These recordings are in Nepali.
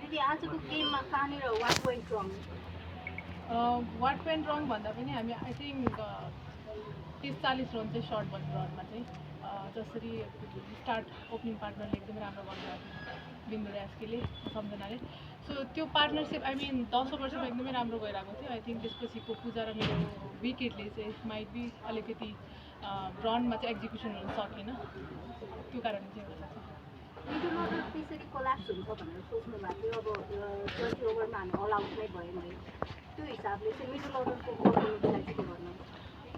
दिदी आजको गेममा कहाँनिर what went wrong? What went wrong भन्दा पनि हामी आई थिङ्क 30-40 रन चाहिँ सर्ट भन्ने रनमा चाहिँ जसरी स्टार्ट ओपनिङ पार्टनरले एकदमै राम्रो गर्नुभएको थियो बिन्दु एसकेले सम्झनाले। सो त्यो पार्टनरसिप आई मिन 10 ओभरसम्म एकदमै राम्रो गइरहेको थियो। आई थिङ्क त्यसपछिको पूजा र मेरो विकेटले चाहिँ माइट बी अलिकति रनमा चाहिँ एक्जिक्युसन हुन सकेन, त्यो कारणले चाहिँ हुनसक्छ। मिडल अर्डर त्यसरी कोल्याप्स हुन्छ भनेर सोच्नु भएको थियो। अब 20 ओभरमा हामी अल आउट नै भयौँ है, त्यो हिसाबले चाहिँ मिडल अर्डरको पर्फर्मेन्सलाई चाहिँ के गर्नु?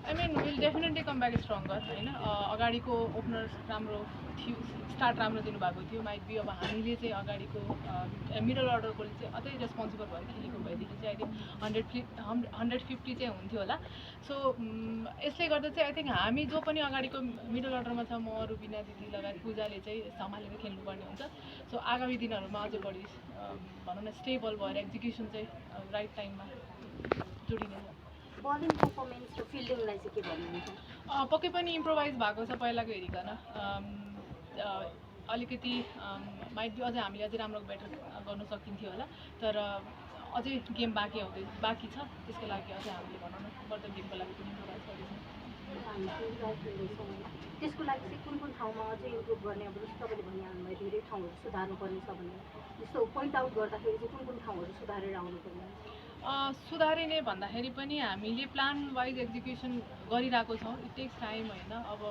I mean will definitely come back stronger होइन। अगाडिको ओपनर राम्रो थियो, स्टार्ट राम्रो दिनुभएको थियो। माइट बी अब हामीले चाहिँ अगाडिको मिडल अर्डरकोले चाहिँ अझै रेस्पोन्सिबल भएर खेलेको भएदेखि चाहिँ आई थिङ्क 150 चाहिँ हुन्थ्यो होला। सो यसले गर्दा चाहिँ आई थिङ्क हामी जो पनि अगाडिको मिडल अर्डरमा छ, म रुबिना दिदी लगायत पूजाले चाहिँ सम्हालेर खेल्नुपर्ने हुन्छ। सो आगामी दिनहरूमा अझै बढी भनौँ न स्टेबल भएर एक्जिक्युसन चाहिँ राइट टाइममा जोडिने छ। बलिङ पर्फर्मेन्स र फिल्डिङलाई चाहिँ के भन्नुहुन्छ? पक्कै पनि इम्प्रोभाइज भएको छ पहिलाको हेरिकन। अलिकति माइट बी अझै हामीले अझै राम्रो बेटर गर्न सकिन्थ्यो होला, तर अझै गेम बाँकी छ। त्यसको लागि अझै हामीले भनौँ न फर्दर गेमको लागि पनि इम्प्रोभाइज गर्दैछौँ। त्यसको लागि चाहिँ कुन कुन ठाउँमा अझै इम्प्रुभ गर्ने? अब जस्तो तपाईँले भनिहाल्नुभयो धेरै ठाउँहरू सुधार्नुपर्ने छ भने, जस्तो पोइन्ट आउट गर्दाखेरि चाहिँ कुन कुन ठाउँहरू सुधारेर आउनुपर्ने? सुधारिने भन्दाखेरि पनि हामीले प्लान वाइज एक्जिक्युसन गरिरहेको छौँ। इट टेक्स टाइम होइन। अब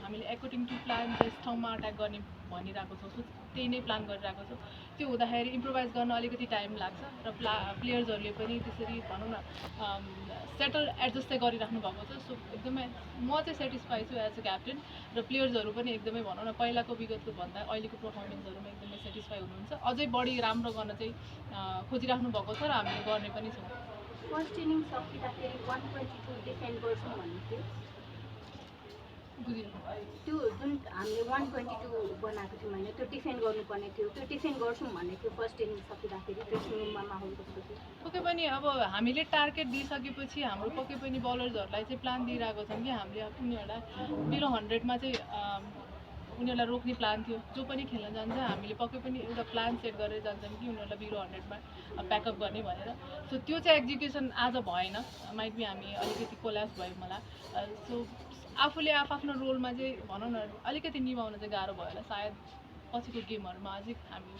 हामीले एकोर्डिङ टु प्लान त्यस ठाउँमा अट्याक गर्ने भनिरहेको छौँ, सो त्यही नै प्लान गरिरहेको छौँ। त्यो हुँदाखेरि इम्प्रोभाइज गर्न अलिकति टाइम लाग्छ र प्लेयर्सहरूले पनि त्यसरी भनौँ न सेटल एडजस्ट चाहिँ गरिराख्नु भएको छ। सो एकदमै म चाहिँ सेटिस्फाई छु एज अ क्याप्टेन, र प्लेयर्सहरू पनि एकदमै भनौँ न पहिलाको विगतको भन्दा अहिलेको पर्फर्मेन्सहरूमा एकदमै सेटिस्फाई हुनुहुन्छ। अझै बढी राम्रो गर्न चाहिँ खोजिराख्नु भएको छ र हामीले गर्ने पनि छौँ। फर्स्ट इनिङ सकिँदाखेरि 122 डिफेन्ड गर्छौँ भन्ने थियो, बुझियो? त्यो जुन हामीले 122 बनाएको थियौँ होइन, त्यो डिफेन्ड गर्नुपर्ने थियो, त्यो डिफेन्ड गर्छौँ भन्ने थियो फर्स्ट इनिङ सकिँदाखेरि। ड्रेसिङ रुममा माहौल कस्तो थियो? पक्कै पनि अब हामीले टार्गेट दिइसकेपछि हाम्रो पक्कै पनि बलर्सहरूलाई चाहिँ प्लान दिइरहेको छौँ कि हामीले उनीहरूलाई बिलो 100मा चाहिँ उनीहरूलाई रोक्ने प्लान थियो। जो पनि खेल्न जान्छ हामीले पक्कै पनि एउटा प्लान सेट गरेर जान्छौँ कि उनीहरूलाई बिलो 100मा ब्याकअप गर्ने भनेर। सो त्यो चाहिँ एक्जिक्युसन आज भएन, माइट बी हामी अलिकति कोल्याप्स भयौँ होला। सो आफूले आफ्नो रोलमा चाहिँ भनौँ न अलिकति निभाउन चाहिँ गाह्रो भयो होला। सायद पछिको गेमहरूमा अझै हामी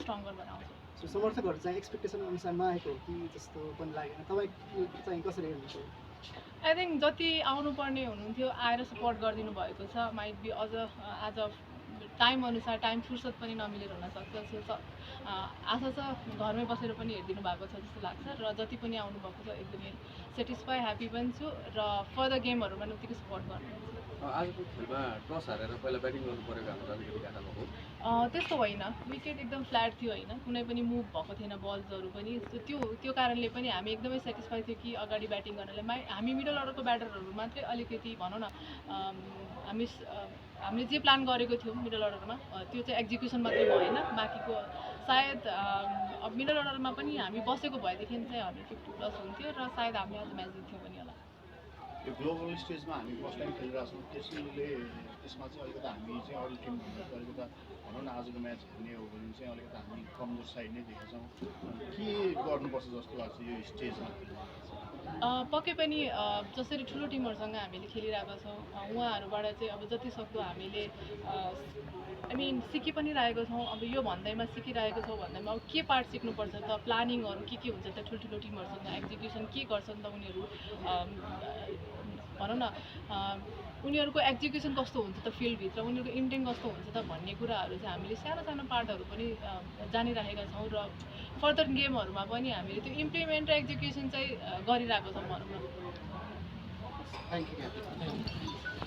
स्ट्रङ्गर बनाउँछौँ। सो समर्थकहरू चाहिँ एक्सपेक्टेसन अनुसारमा आएको हो कि जस्तो पनि लागेन? तपाईँ चाहिँ कसरी हेर्नुहुन्छ? आई थिङ्क जति आउनुपर्ने हुनुहुन्थ्यो आएर सपोर्ट गरिदिनु भएको छ। माइट बी अझ आज टाइम अनुसार टाइम फुर्सद पनि नमिलेर हुनसक्छ। सो आशा छ घरमै बसेर पनि हेरिदिनु भएको छ जस्तो लाग्छ, र जति पनि आउनुभएको छ एकदमै सेटिस्फाई ह्याप्पी पनि छु, र फर्दर गेमहरूमा उत्तिकै सपोर्ट गर्नु। आजको खेलमा टस हारेर पहिला ब्याटिङ गर्नु परेको हाम्रो अलिकति गाह्रो भएको? त्यस्तो होइन, विकेट एकदम फ्ल्याट थियो होइन, कुनै पनि मुभ भएको थिएन बल्सहरू पनि। त्यो कारणले पनि हामी एकदमै सेटिस्फाई थियो कि अगाडि ब्याटिङ गर्नलाई हामी मिडल अर्डरको ब्याटरहरू मात्रै अलिकति भनौँ न हामीले जे प्लान गरेको थियौँ मिडल अर्डरमा त्यो चाहिँ एक्जिक्युसन मात्रै भएन। बाँकीको सायद अब मिडल अर्डरमा पनि हामी बसेको भएदेखि चाहिँ 150+ हुन्थ्यो र सायद हामीले आज म्याच जित्थ्यौँ पनि होला। यो ग्लोबल स्टेजमा हामी फर्स्ट टाइम खेलिरहेको छौँ, त्यसमा चाहिँ अलिकति हामी चाहिँ अरू टिमभन्दा अलिकति भनौँ न आजको म्याच हेर्ने हो भने चाहिँ अलिकति हामी कमजोर साइड नै देखेछौँ। के गर्नुपर्छ जस्तो लाग्छ यो स्टेजमा? पक्कै पनि जसरी ठुलो टिमहरूसँग हामीले खेलिरहेका छौँ उहाँहरूबाट चाहिँ अब जति सक्दो हामीले आई मिन सिकि पनि रहेको छौँ। अब यो भन्दैमा सिकिरहेको छौँ भन्दैमा अब के पार्ट सिक्नुपर्छ त, प्लानिङहरू के हुन्छ त, ठुल्ठुलो टिमहरूसँग एक्जिक्युसन के गर्छन् त उनीहरू, भनौँ न उनीहरूको एक्जिक्युसन कस्तो हुन्छ त फिल्डभित्र, उनीहरूको इन्टेन्ट कस्तो हुन्छ त भन्ने कुराहरू चाहिँ हामीले सानो सानो पार्टहरू पनि जानिरहेका छौँ, र फर्दर गेमहरूमा पनि हामीले त्यो इम्प्लिमेन्ट र एक्जिक्युसन चाहिँ गरिरहेको छौँ भनौँ न। Thank you.